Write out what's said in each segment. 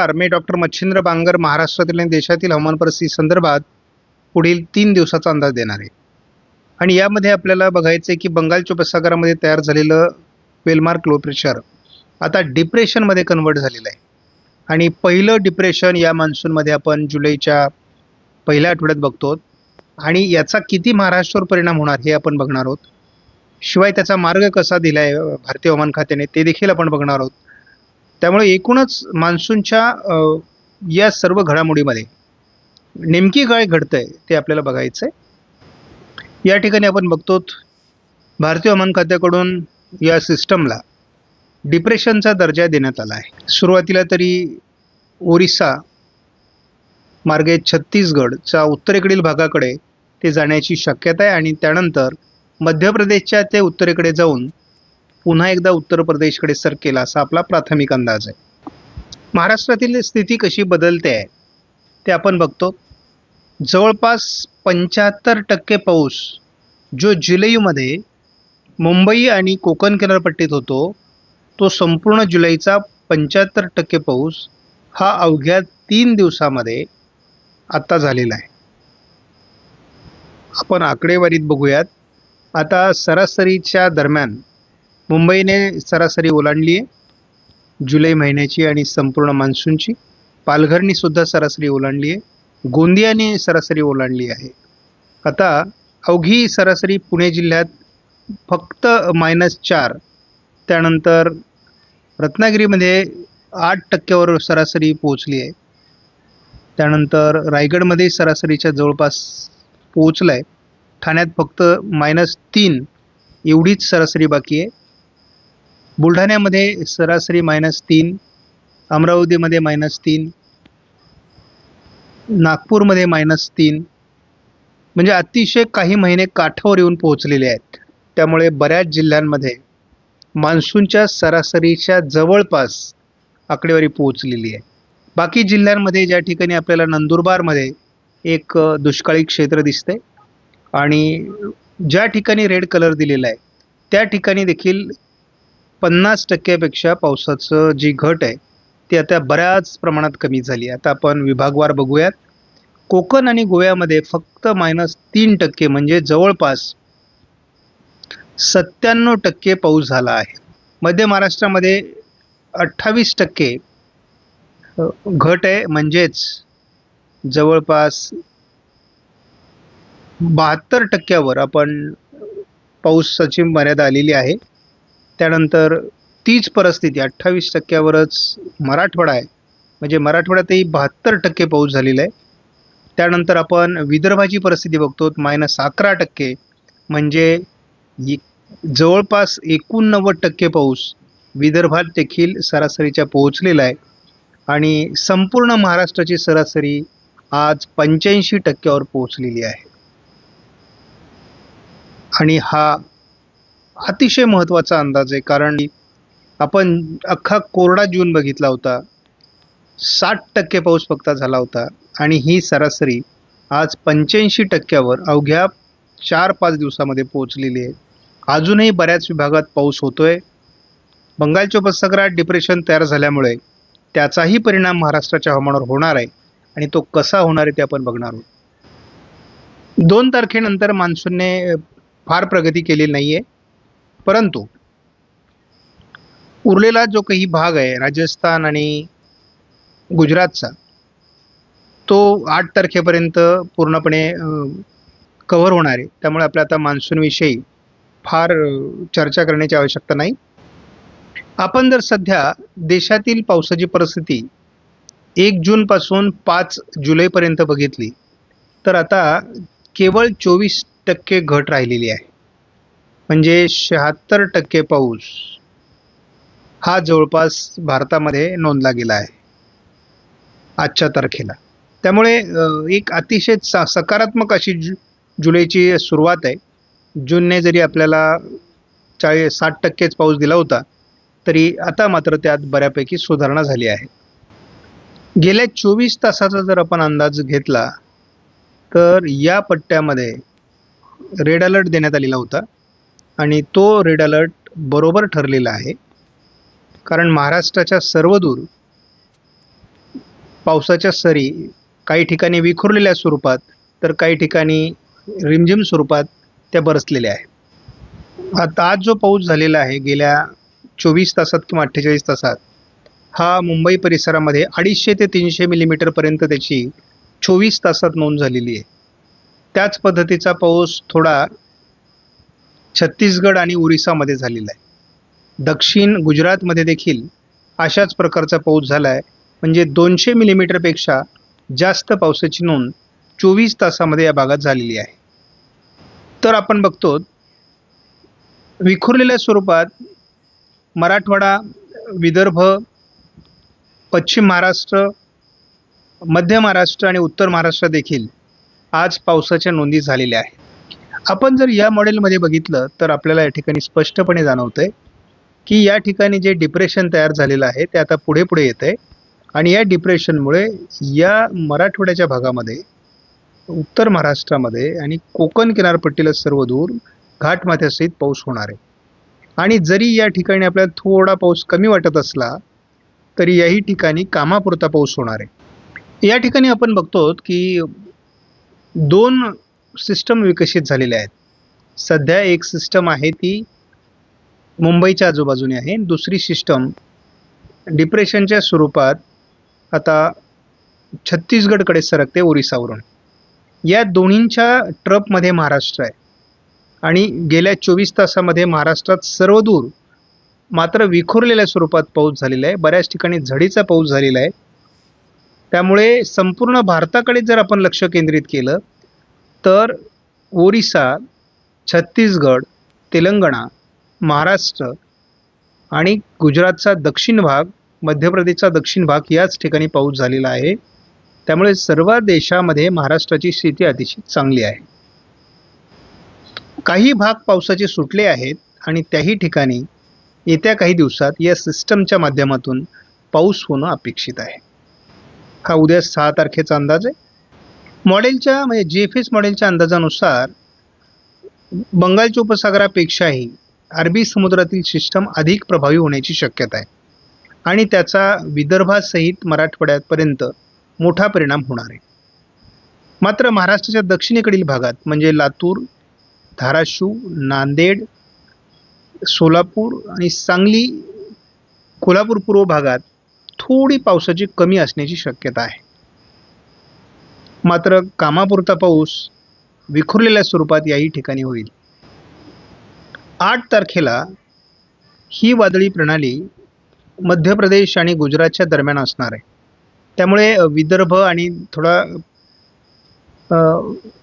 नमस्कार, मी डॉक्टर मच्छिंद्र बांगर महाराष्ट्रातील आणि देशातील हवामान परिस्थिती संदर्भात पुढील 3 दिवसाचा अंदाज देणार आहे. आणि यामध्ये आपल्याला बघायचं आहे की बंगालच्या उपसागरामध्ये तयार झालेलं वेलमार्क लो प्रेशर आता डिप्रेशनमध्ये कन्वर्ट झालेलं आहे. आणि पहिलं डिप्रेशन या मान्सूनमध्ये आपण जुलैच्या पहिल्या आठवड्यात बघतो आणि याचा किती महाराष्ट्रावर परिणाम होणार हे आपण बघणार आहोत. शिवाय त्याचा मार्ग कसा दिला आहे भारतीय हवामान खात्याने ते देखील आपण बघणार आहोत. त्यामुळे एकूणच मान्सूनच्या या सर्व घडामोडीमध्ये नेमकी काय घडतंय ते आपल्याला बघायचं आहे. या ठिकाणी आपण बघतो भारतीय हवामान खात्याकडून या सिस्टमला डिप्रेशनचा दर्जा देण्यात आला आहे. सुरुवातीला तरी ओरिसा मार्गे छत्तीसगडच्या उत्तरेकडील भागाकडे ते जाण्याची शक्यता आहे आणि त्यानंतर मध्य प्रदेशच्या ते उत्तरेकडे जाऊन पुन्हा एकदा उत्तर प्रदेशकडे सरकेल असा आपला प्राथमिक अंदाज आहे. महाराष्ट्रातील स्थिती कशी बदलते आहे ते आपण बघतो. जवळपास 75% पाऊस जो जुलैमध्ये मुंबई आणि कोकण किनारपट्टीत होतो तो संपूर्ण जुलैचा 75% पाऊस हा अवघ्या 3 दिवसामध्ये आता झालेला आहे. आपण आकडेवारीत बघूयात. आता सरासरीच्या दरम्यान मुंबईने सरासरी ओलांडली आहे जुलै महिन्याची आणि संपूर्ण मान्सूनची. पालघरनी सुद्धा सरासरी ओलांडली आहे. गोंदियाने सरासरी ओलांडली आहे. आता अवघी सरासरी पुणे जिल्ह्यात फक्त -4. त्यानंतर रत्नागिरीमध्ये 8% सरासरी पोहोचली आहे. त्यानंतर रायगडमध्ये सरासरीच्या जवळपास पोहोचलं आहे. ठाण्यात फक्त -3 एवढीच सरासरी बाकी आहे. बुलढाण्यामध्ये सरासरी -3, अमरावतीमध्ये -3, नागपूरमध्ये -3. म्हणजे अतिशय काही महिने काठावर येऊन पोहोचलेले आहेत. त्यामुळे बऱ्याच जिल्ह्यांमध्ये मान्सूनच्या सरासरीच्या जवळपास आकडेवारी पोहोचलेली आहे. बाकी जिल्ह्यांमध्ये ज्या ठिकाणी आपल्याला नंदुरबारमध्ये एक दुष्काळी क्षेत्र दिसते आणि ज्या ठिकाणी रेड कलर दिलेला आहे त्या ठिकाणी देखील 50% पावसाचं जी घट आहे ती आता बऱ्याच प्रमाणात कमी झाली. आता आपण विभागवार बघूयात. कोकण आणि गोव्यामध्ये फक्त -3% म्हणजे जवळपास 97% पाऊस झाला आहे. मध्य महाराष्ट्रामध्ये 28% घट आहे, म्हणजेच जवळपास 72% आपण पावसाची मर्यादा आलेली आहे. त्यानंतर तीच परिस्थिती 28%वरच मराठवाडा आहे, म्हणजे मराठवाड्यातही 72% पाऊस झालेला आहे. त्यानंतर आपण विदर्भाची परिस्थिती बघतो -11%, म्हणजे जवळपास 89% पाऊस विदर्भात देखील सरासरीच्या पोहोचलेला आहे. आणि संपूर्ण महाराष्ट्राची सरासरी आज 85%वर पोहोचलेली आहे. आणि हा अतिशय महत्त्वाचा अंदाज आहे, कारण आपण अख्खा कोरडा जून बघितला होता, 60% पाऊस फक्त झाला होता आणि ही सरासरी आज 85%वर अवघ्या 4-5 दिवसामध्ये पोहोचलेली आहे. अजूनही बऱ्याच विभागात पाऊस होतोय. बंगालच्या उपसागरात डिप्रेशन तयार झाल्यामुळे त्याचाही परिणाम महाराष्ट्राच्या हवामानावर होणार आहे आणि तो कसा होणार आहे ते आपण बघणार आहोत. 2 तारखेनंतर मान्सूनने फार प्रगती केलेली नाही आहे, परंतु उरलेला जो काही भाग आहे राजस्थान आणि गुजरातचा तो 8 तारखेपर्यंत पूर्णपणे कव्हर होणार आहे. त्यामुळे आपल्या आता मान्सूनविषयी फार चर्चा करण्याची आवश्यकता नाही. आपण जर सध्या देशातील पावसाची परिस्थिती 1 जूनपासून 5 जुलैपर्यंत बघितली तर आता केवळ 24% घट राहिलेली आहे. म्हणजे 76% पाऊस हा जवळपास भारतामध्ये नोंदला गेला आहे आजच्या तारखेला. त्यामुळे एक अतिशय सकारात्मक अशी जुलैची सुरुवात आहे. जूनने जरी आपल्याला 60%च पाऊस दिला होता तरी आता मात्र त्यात बऱ्यापैकी सुधारणा झाली आहे. गेल्या 24 तासाचा जर आपण अंदाज घेतला तर या पट्ट्यामध्ये रेड अलर्ट देण्यात आलेला होता आणि तो रेड अलर्ट बरोबर ठरलेला आहे, कारण महाराष्ट्राच्या सर्वदूर पावसाच्या सरी काही ठिकाणी विखुरलेल्या स्वरूपात तर काही ठिकाणी रिमझिम स्वरूपात त्या बरसलेल्या आहेत. आता आज जो पाऊस झालेला आहे गेल्या 24 तासात किंवा 48 तासात हा मुंबई परिसरामध्ये 250 ते 300 मिलीमीटरपर्यंत त्याची 24 तासात नोंद झालेली आहे. त्याच पद्धतीचा पाऊस थोडा छत्तीसगड आणि ओरिसामध्ये झालेला आहे. दक्षिण गुजरातमध्ये देखील अशाच प्रकारचा पाऊस झाला आहे. म्हणजे 200 मिलीमीटरपेक्षा जास्त पावसाची नोंद 24 तासामध्ये या भागात झालेली आहे. तर आपण बघतो विखुरलेल्या स्वरूपात मराठवाडा, विदर्भ, पश्चिम महाराष्ट्र, मध्य महाराष्ट्र आणि उत्तर महाराष्ट्र देखील आज पावसाच्या नोंदी झालेल्या आहेत. आपण जर या मॉडेलमध्ये बघितलं तर आपल्याला या ठिकाणी स्पष्टपणे जाणवतंय की या ठिकाणी जे डिप्रेशन तयार झालेलं आहे ते आता पुढे पुढे येत आहे आणि या डिप्रेशनमुळे या मराठवाड्याच्या भागामध्ये, उत्तर महाराष्ट्रामध्ये आणि कोकण किनारपट्टीला सर्व दूर घाटमाथ्यासहित पाऊस होणार आहे. आणि जरी या ठिकाणी आपल्याला थोडा पाऊस कमी वाटत असला तरी याही ठिकाणी कामापुरता पाऊस होणार आहे. या ठिकाणी आपण बघतो की 2 सिस्टम विकसित झालेल्या आहेत. सध्या एक सिस्टम आहे ती मुंबईच्या आजूबाजूने आहे, दुसरी सिस्टम डिप्रेशनच्या स्वरूपात आता छत्तीसगडकडे सरकते ओरिसावरून. या दोन्हींच्या ट्रपमध्ये महाराष्ट्र आहे आणि गेल्या 24 तासामध्ये महाराष्ट्रात सर्वदूर मात्र विखुरलेल्या स्वरूपात पाऊस झालेला आहे. बऱ्याच ठिकाणी झडीचा पाऊस झालेला आहे. त्यामुळे संपूर्ण भारताकडे जर आपण लक्ष केंद्रित केलं तर ओरिसा, छत्तीसगड, तेलंगणा, महाराष्ट्र आणि गुजरातचा दक्षिण भाग, मध्य प्रदेशचा दक्षिण भाग याच ठिकाणी पाऊस झालेला आहे. त्यामुळे सर्व देशामध्ये महाराष्ट्राची स्थिती अतिशय चांगली आहे. काही भाग पावसाचे सुटले आहेत आणि त्याही ठिकाणी येत्या काही दिवसात या सिस्टमच्या माध्यमातून पाऊस होणं अपेक्षित आहे. हा उद्या 6 तारखेचा अंदाज आहे. मॉडेलच्या म्हणजे GFS मॉडेलच्या अंदाजानुसार बंगालच्या उपसागरापेक्षाही अरबी समुद्रातील सिस्टम अधिक प्रभावी होण्याची शक्यता आहे आणि त्याचा विदर्भासहित मराठवाड्यापर्यंत मोठा परिणाम होणार आहे. मात्र महाराष्ट्राच्या दक्षिणेकडील भागात म्हणजे लातूर, धाराशिव, नांदेड, सोलापूर आणि सांगली, कोल्हापूर पूर्व भागात थोडी पावसाची कमी असण्याची शक्यता आहे. मात्र कामापुरता पाऊस विखुरलेल्या स्वरूपात याही ठिकाणी होईल. 8 तारखेला ही वादळी प्रणाली मध्य प्रदेश आणि गुजरातच्या दरम्यान असणार आहे. त्यामुळे विदर्भ आणि थोडा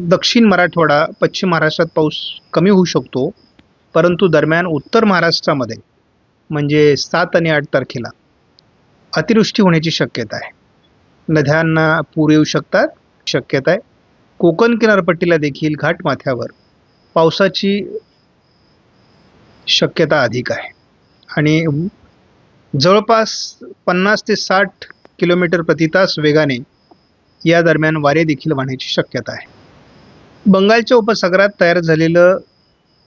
दक्षिण मराठवाडा, पश्चिम महाराष्ट्रात पाऊस कमी होऊ शकतो. परंतु दरम्यान उत्तर महाराष्ट्रामध्ये म्हणजे 7 आणि 8 तारखेला अतिवृष्टी होण्याची शक्यता आहे. नद्यांना पूर येऊ शकतात शक्यता आहे. कोकण किनारपट्टीला देखील घाटमाथ्यावर पावसाची शक्यता अधिक आहे आणि जवळपास 50 ते 60 किलोमीटर प्रति तास वेगाने या दरम्यान वारे देखील वाहण्याची शक्यता आहे. बंगालच्या उपसागरात तयार झालेलं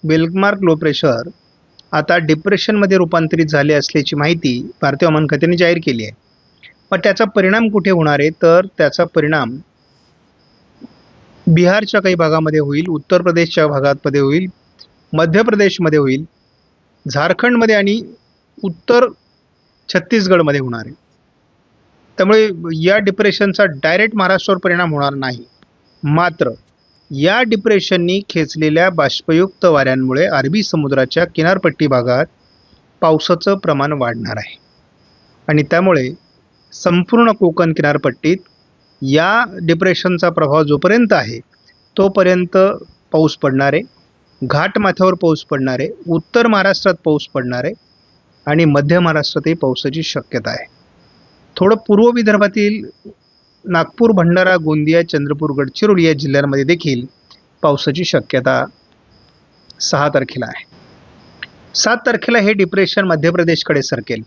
बेलमार्क लो प्रेशर आता डिप्रेशनमध्ये रूपांतरित झाले असल्याची माहिती भारतीय हवामान खात्याने जाहीर केली आहे. पण त्याचा परिणाम कुठे होणार आहे तर त्याचा परिणाम बिहारच्या काही भागामध्ये होईल, उत्तर प्रदेशच्या भागामध्ये होईल, मध्य प्रदेशमध्ये होईल, झारखंडमध्ये आणि उत्तर छत्तीसगडमध्ये होणार आहे. त्यामुळे या डिप्रेशनचा डायरेक्ट महाराष्ट्रावर परिणाम होणार नाही. मात्र या डिप्रेशननी खेचलेल्या बाष्पयुक्त वाऱ्यांमुळे अरबी समुद्राच्या किनारपट्टी भागात पावसाचं प्रमाण वाढणार आहे आणि त्यामुळे संपूर्ण कोकण किनारपट्टीत या डिप्रेशनचा प्रभाव जोपर्यंत आहे तोपर्यंत पाऊस पडणार आहे. घाटमाथ्यावर पाऊस पडणार आहे, उत्तर महाराष्ट्रात पाऊस पडणार आहे आणि मध्य महाराष्ट्रातही पावसाची शक्यता आहे. थोडं पूर्व विदर्भातील नागपूर, भंडारा, गोंदिया, चंद्रपूर, गडचिरोली या जिल्ह्यांमध्ये देखील पावसाची शक्यता 6 तारखेला आहे. 7 तारखेला हे डिप्रेशन मध्य प्रदेशकडे सरकेल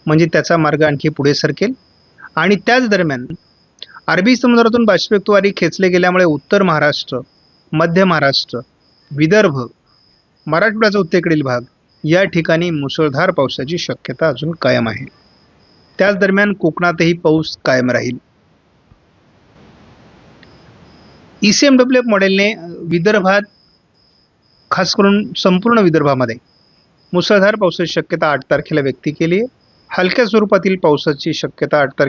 म्हणजे त्याचा मार्ग आणखी पुढे सरकेल आणि त्याच दरम्यान अरबी समुद्रातून बाष्पयुक्त वारे खेचले गेल्यामुळे उत्तर महाराष्ट्र, मध्य महाराष्ट्र, विदर्भ, मराठवाड्याचा उत्तरेकडील भाग या ठिकाणी मुसळधार पावसाची शक्यता अजून कायम आहे. त्याच दरम्यान कोकणातही पाऊस कायम राहील. ECMWF मॉडेलने विदर्भात, खास करून संपूर्ण विदर्भामध्ये मुसळधार पावसाची शक्यता 8 तारखेला व्यक्त केली आहे. हलक्या स्वरूपातील पावसाची शक्यता 8 तारखेला